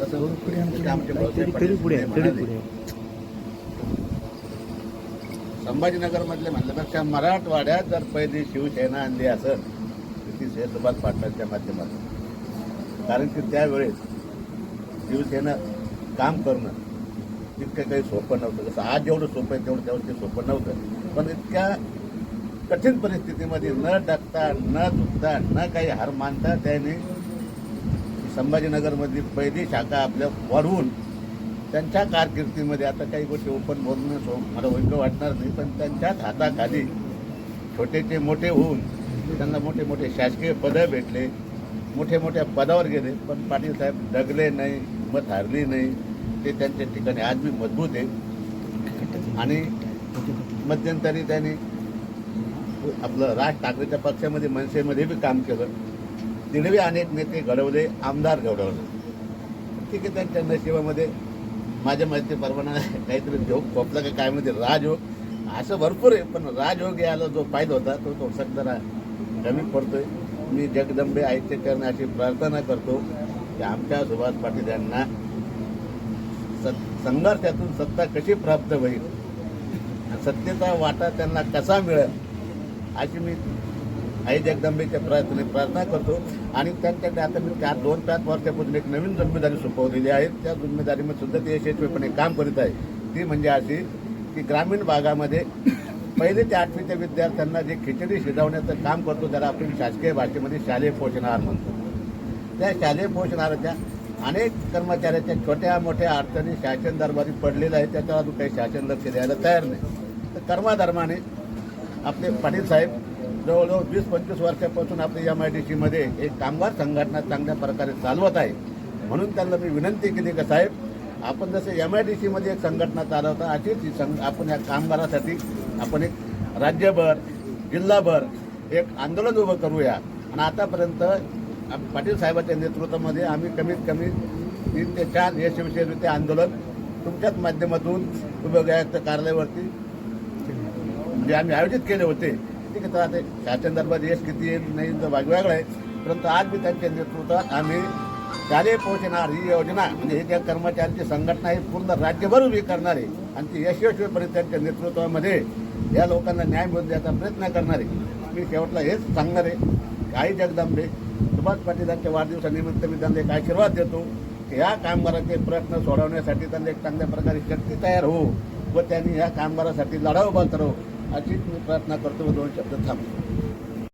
तसं आमचे भाऊसाहेब पाटील म्हणाले, संभाजीनगरमधले म्हणल्यापेक्षा मराठवाड्यात जर पहिली शिवसेना आणली असेल तर ती सुभाष पाटलांच्या माध्यमातून. कारण की त्यावेळेस शिवसेना काम करणं इतकं काही सोपं नव्हतं. जसं आज जेवढं सोपं आहे तेवढं त्यावेळेस ते सोपं नव्हतं. पण इतक्या कठीण परिस्थितीमध्ये न डकता, न चुकता, न काही हार मानता त्याने संभाजीनगरमधली पहिली शाखा आपल्या वाढवून त्यांच्या कारकिर्दीमध्ये, आता काही गोष्टी ओपन बोलणं मला योग्य वाटणार नाही, पण त्यांच्याच हाताखाली छोटेचे मोठे होऊन त्यांना मोठे मोठे शासकीय पदं भेटले, मोठ्या मोठ्या पदावर गेले. पण पाटील साहेब डगले नाही, मत हारली नाही. ते त्यांच्या ठिकाणी आज बी मजबूत आहे. आणि मध्यंतरी त्यांनी आपलं राज ठाकरेच्या पक्षामध्ये मनसेमध्ये बी काम केलं. तिथे अनेक नेते घडवले, आमदार घडवले. ठीक आहे, त्यांच्या नशिबामध्ये माझ्या माहितीप्रमाणे काहीतरी जोग खोपला का काय मध्ये राजयोग असं भरपूर आहे. पण राजयोग यायला जो फायदा होता तो थोडासा जरा कमी पडतोय. मी जगदंबे आईच्या चरणी अशी प्रार्थना करतो की आमच्या सुभाष पाटील यांना संघर्षातून सत्ता कशी प्राप्त होईल, सत्तेचा वाटा त्यांना कसा मिळेल अशी मी आई जगदंबेच्या प्रार्थना करतो. आणि त्यांच्याकडे आता मी 2-5 वर्षापासून एक नवीन जिम्मेदारी सोपवलेली आहे. त्या जिम्मेदारीमध्ये सुद्धा ते यशस्वीपणे काम करीत आहे. ती म्हणजे अशी की ग्रामीण भागामध्ये 1ली ते 8वीच्या विद्यार्थ्यांना जे खिचडी शिजवण्याचं काम करतो त्याला आपण शासकीय भाषेमध्ये शालेय पोषण आहार म्हणतो. त्या शालेय पोषण आहाराच्या अनेक कर्मचाऱ्याच्या छोट्या मोठ्या अडचणी शासन दरबारी पडलेल्या आहेत. त्याच्यावर अजून काही शासन लक्ष द्यायला तयार नाही. तर कर्माधर्माने आपले पाटील साहेब जवळजवळ 20-25 वर्षापासून आपल्या MIDCमध्ये एक कामगार संघटना चांगल्या प्रकारे चालवत आहे. म्हणून त्यांना मी विनंती केली की साहेब आपण जसं MIDCमध्ये एक संघटना चालवता अशीच आपण या कामगारासाठी आपण एक राज्यभर जिल्हाभर एक आंदोलन उभं करूया. आणि आतापर्यंत पाटील साहेबांच्या नेतृत्वामध्ये आम्ही कमीत कमी 3 ते 4 यशस्वीरित्या आंदोलन तुमच्याच माध्यमातून विभागायुक्त कार्यालयावरती म्हणजे आम्ही आयोजित केले होते. ठीक आहे, तर आता शासन दरबार यश किती येईल नाही तर वेगवेगळं आहे. परंतु आज मी त्यांच्या नेतृत्वात आम्ही शालेय पोषणार ही योजना म्हणजे हे ज्या कर्मचाऱ्यांची संघटना आहे पूर्ण राज्यभर उभी करणार आहे. आणि ती यशस्वीपणे त्यांच्या नेतृत्वामध्ये या लोकांना न्याय मिळवून द्यायचा प्रयत्न करणार आहे. मी शेवटला हेच सांगणार आहे, आई जगदंबे सुभाष पाटीलांच्या वाढदिवसानिमित्त मी त्यांना एक आशीर्वाद देतो की ह्या कामगारांचे प्रश्न सोडवण्यासाठी त्यांना एक चांगल्या प्रकारे शक्ती तयार हो व त्यांनी ह्या कामगारासाठी लढा उभा करावं अशीच मी प्रार्थना करतो व 2 शब्द थांबतो.